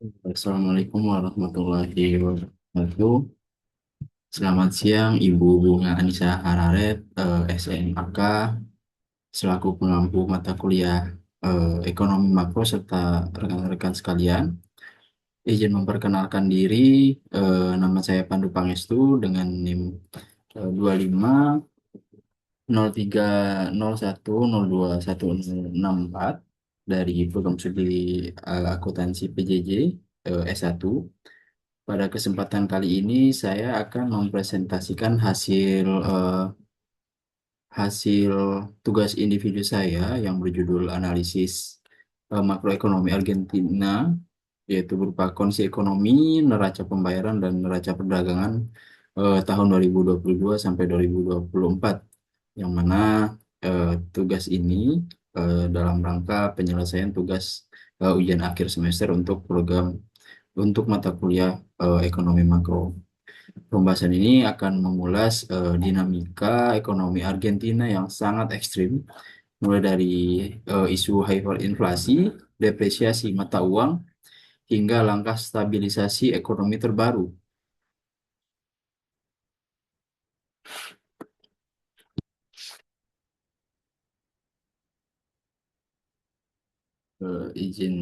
Assalamualaikum warahmatullahi wabarakatuh. Selamat siang, Ibu Bunga Anissa Hararet, SMAK, selaku pengampu mata kuliah Ekonomi Makro serta rekan-rekan sekalian. Izin memperkenalkan diri, nama saya Pandu Pangestu dengan NIM 25 03 01 02 1064 dari Program Studi Akuntansi PJJ S1. Pada kesempatan kali ini saya akan mempresentasikan hasil tugas individu saya yang berjudul analisis makroekonomi Argentina, yaitu berupa kondisi ekonomi, neraca pembayaran dan neraca perdagangan tahun 2022 sampai 2024, yang mana tugas ini dalam rangka penyelesaian tugas ujian akhir semester untuk mata kuliah ekonomi makro. Pembahasan ini akan mengulas dinamika ekonomi Argentina yang sangat ekstrim, mulai dari isu hyperinflasi, depresiasi mata uang, hingga langkah stabilisasi ekonomi terbaru. Izin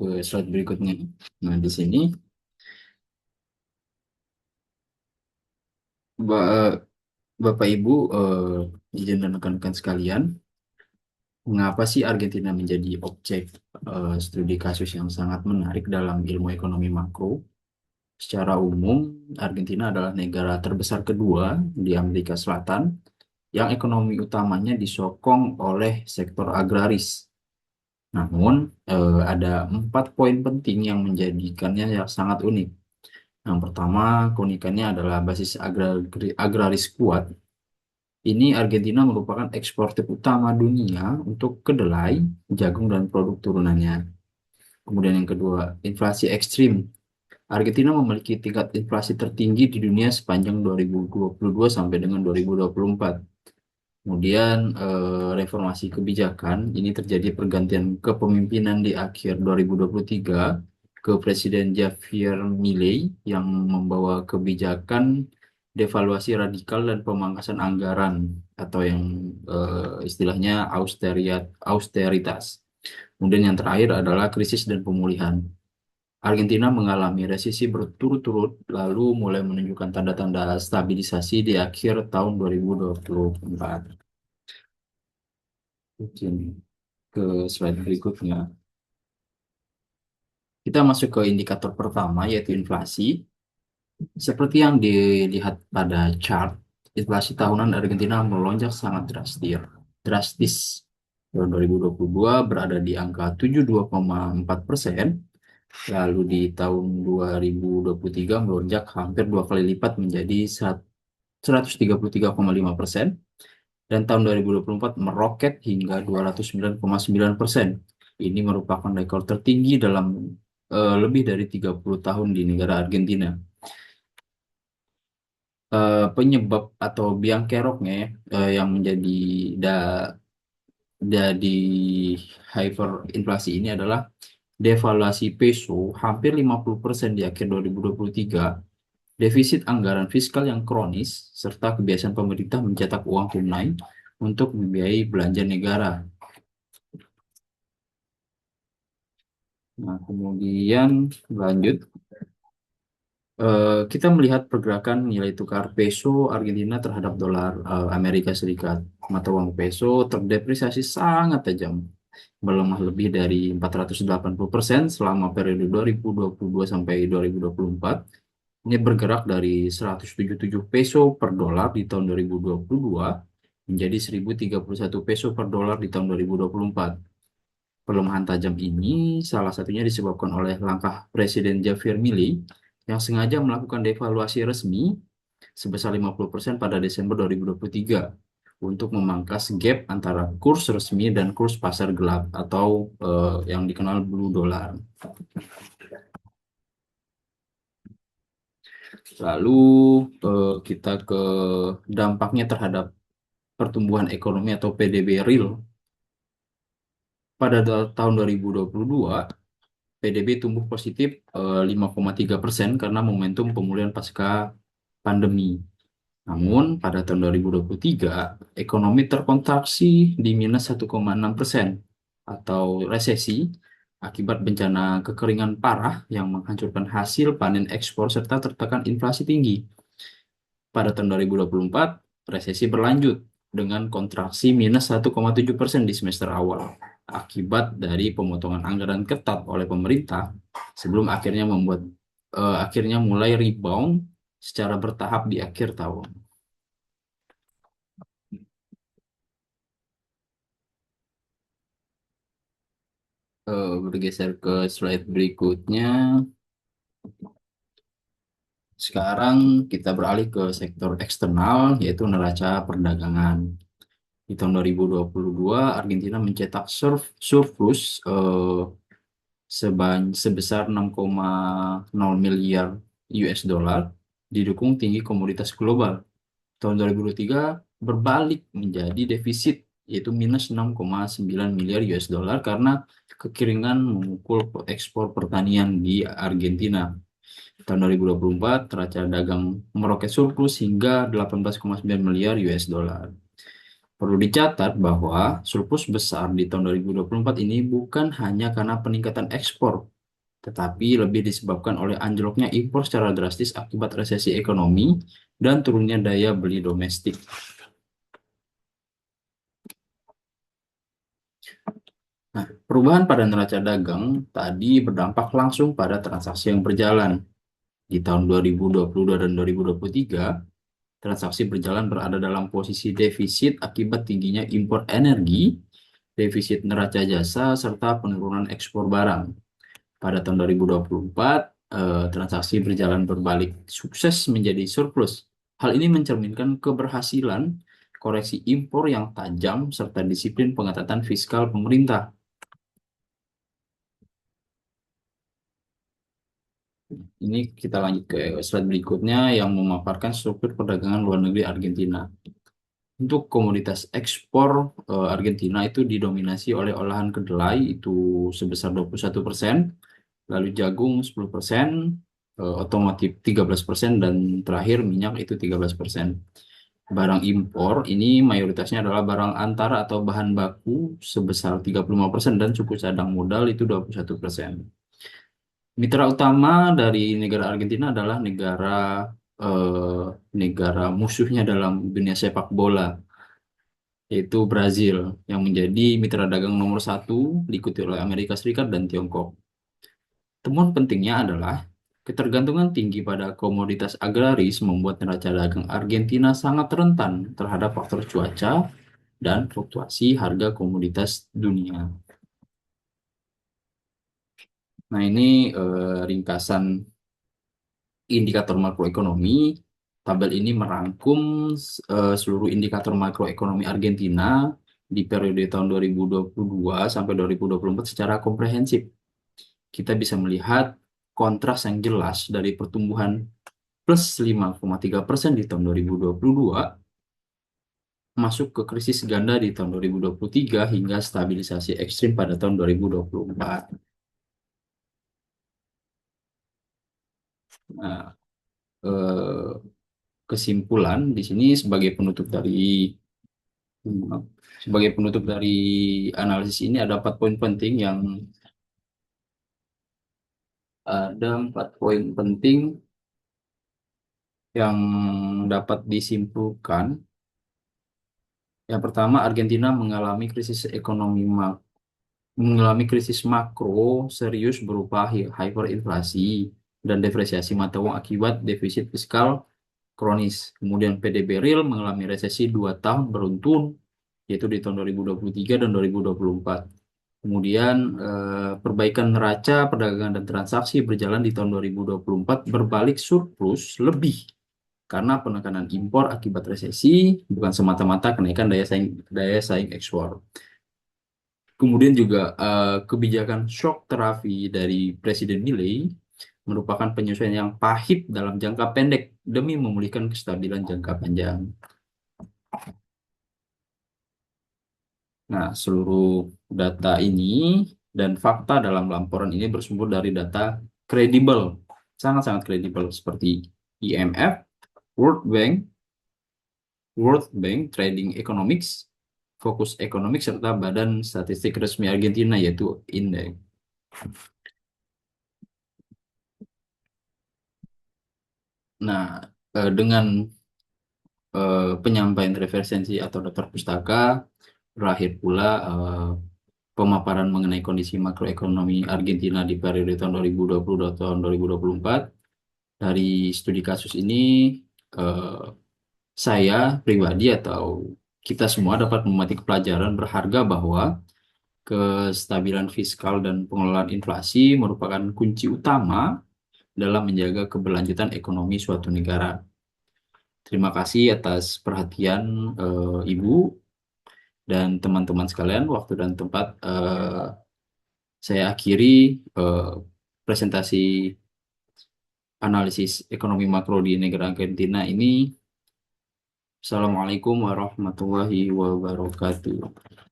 ke slide berikutnya. Nah, di sini Ba- Bapak Ibu, izin dan rekan-rekan sekalian, mengapa sih Argentina menjadi objek studi kasus yang sangat menarik dalam ilmu ekonomi makro? Secara umum, Argentina adalah negara terbesar kedua di Amerika Selatan yang ekonomi utamanya disokong oleh sektor agraris. Namun, ada 4 poin penting yang menjadikannya yang sangat unik. Yang pertama, keunikannya adalah basis agraris kuat. Ini Argentina merupakan eksportir utama dunia untuk kedelai, jagung, dan produk turunannya. Kemudian yang kedua, inflasi ekstrim. Argentina memiliki tingkat inflasi tertinggi di dunia sepanjang 2022 sampai dengan 2024. Kemudian reformasi kebijakan, ini terjadi pergantian kepemimpinan di akhir 2023 ke Presiden Javier Milei yang membawa kebijakan devaluasi radikal dan pemangkasan anggaran atau yang istilahnya austeritas. Kemudian yang terakhir adalah krisis dan pemulihan. Argentina mengalami resesi berturut-turut lalu mulai menunjukkan tanda-tanda stabilisasi di akhir tahun 2024. Mungkin ke slide berikutnya. Kita masuk ke indikator pertama yaitu inflasi. Seperti yang dilihat pada chart, inflasi tahunan Argentina melonjak sangat drastis. Tahun 2022 berada di angka 72,4%, lalu di tahun 2023 melonjak hampir 2 kali lipat menjadi 133,5%, dan tahun 2024 meroket hingga 209,9%. Ini merupakan rekor tertinggi dalam lebih dari 30 tahun di negara Argentina. Penyebab atau biang keroknya ya, yang menjadi da, jadi hyperinflasi ini adalah devaluasi peso hampir 50% di akhir 2023, defisit anggaran fiskal yang kronis, serta kebiasaan pemerintah mencetak uang tunai untuk membiayai belanja negara. Nah, kemudian lanjut, kita melihat pergerakan nilai tukar peso Argentina terhadap dolar Amerika Serikat. Mata uang peso terdepresiasi sangat tajam, melemah lebih dari 480% selama periode 2022 sampai 2024. Ini bergerak dari 177 peso per dolar di tahun 2022 menjadi 1031 peso per dolar di tahun 2024. Pelemahan tajam ini salah satunya disebabkan oleh langkah Presiden Javier Milei yang sengaja melakukan devaluasi resmi sebesar 50% pada Desember 2023 untuk memangkas gap antara kurs resmi dan kurs pasar gelap atau yang dikenal blue dollar. Lalu kita ke dampaknya terhadap pertumbuhan ekonomi atau PDB real pada tahun 2022. PDB tumbuh positif 5,3% karena momentum pemulihan pasca pandemi. Namun, pada tahun 2023, ekonomi terkontraksi di minus 1,6% atau resesi akibat bencana kekeringan parah yang menghancurkan hasil panen ekspor serta tertekan inflasi tinggi. Pada tahun 2024, resesi berlanjut dengan kontraksi minus 1,7% di semester awal akibat dari pemotongan anggaran ketat oleh pemerintah sebelum akhirnya mulai rebound secara bertahap di akhir tahun. Bergeser ke slide berikutnya. Sekarang kita beralih ke sektor eksternal, yaitu neraca perdagangan. Di tahun 2022, Argentina mencetak surplus sebesar 6,0 miliar US dollar, didukung tinggi komoditas global. Tahun 2023 berbalik menjadi defisit, yaitu minus 6,9 miliar US dollar karena kekeringan memukul ekspor pertanian di Argentina. Tahun 2024, neraca dagang meroket surplus hingga 18,9 miliar US dollar. Perlu dicatat bahwa surplus besar di tahun 2024 ini bukan hanya karena peningkatan ekspor, tetapi lebih disebabkan oleh anjloknya impor secara drastis akibat resesi ekonomi dan turunnya daya beli domestik. Nah, perubahan pada neraca dagang tadi berdampak langsung pada transaksi yang berjalan. Di tahun 2022 dan 2023, transaksi berjalan berada dalam posisi defisit akibat tingginya impor energi, defisit neraca jasa, serta penurunan ekspor barang. Pada tahun 2024, transaksi berjalan berbalik sukses menjadi surplus. Hal ini mencerminkan keberhasilan koreksi impor yang tajam serta disiplin pengetatan fiskal pemerintah. Ini kita lanjut ke slide berikutnya yang memaparkan struktur perdagangan luar negeri Argentina. Untuk komoditas ekspor Argentina itu didominasi oleh olahan kedelai itu sebesar 21%, lalu jagung 10%, otomotif 13%, dan terakhir minyak itu 13%. Barang impor ini mayoritasnya adalah barang antara atau bahan baku sebesar 35% dan suku cadang modal itu 21%. Mitra utama dari negara Argentina adalah eh, negara musuhnya dalam dunia sepak bola, yaitu Brazil, yang menjadi mitra dagang nomor satu, diikuti oleh Amerika Serikat dan Tiongkok. Temuan pentingnya adalah ketergantungan tinggi pada komoditas agraris membuat neraca dagang Argentina sangat rentan terhadap faktor cuaca dan fluktuasi harga komoditas dunia. Nah, ini ringkasan indikator makroekonomi. Tabel ini merangkum seluruh indikator makroekonomi Argentina di periode tahun 2022 sampai 2024 secara komprehensif. Kita bisa melihat kontras yang jelas dari pertumbuhan plus 5,3% di tahun 2022 masuk ke krisis ganda di tahun 2023 hingga stabilisasi ekstrim pada tahun 2024. Nah, eh, kesimpulan di sini sebagai penutup dari analisis ini ada 4 poin penting yang ada 4 poin penting yang dapat disimpulkan. Yang pertama, Argentina mengalami krisis makro serius berupa hyperinflasi dan depresiasi mata uang akibat defisit fiskal kronis. Kemudian PDB real mengalami resesi 2 tahun beruntun, yaitu di tahun 2023 dan 2024. Kemudian perbaikan neraca perdagangan dan transaksi berjalan di tahun 2024 berbalik surplus lebih karena penekanan impor akibat resesi, bukan semata-mata kenaikan daya saing ekspor. Kemudian juga kebijakan shock terapi dari Presiden Milei merupakan penyesuaian yang pahit dalam jangka pendek demi memulihkan kestabilan jangka panjang. Nah, seluruh data ini Dan fakta dalam laporan ini bersumber dari data kredibel, sangat-sangat kredibel seperti IMF, World Bank, Trading Economics, Fokus Ekonomik, serta Badan Statistik Resmi Argentina yaitu INDEC. Nah, dengan penyampaian referensi atau daftar pustaka, berakhir pula pemaparan mengenai kondisi makroekonomi Argentina di periode tahun 2020 dan tahun 2024. Dari studi kasus ini, eh, saya pribadi atau kita semua dapat memetik pelajaran berharga bahwa kestabilan fiskal dan pengelolaan inflasi merupakan kunci utama dalam menjaga keberlanjutan ekonomi suatu negara. Terima kasih atas perhatian Ibu dan teman-teman sekalian. Waktu dan tempat saya akhiri eh, presentasi analisis ekonomi makro di negara Argentina ini. Assalamualaikum warahmatullahi wabarakatuh.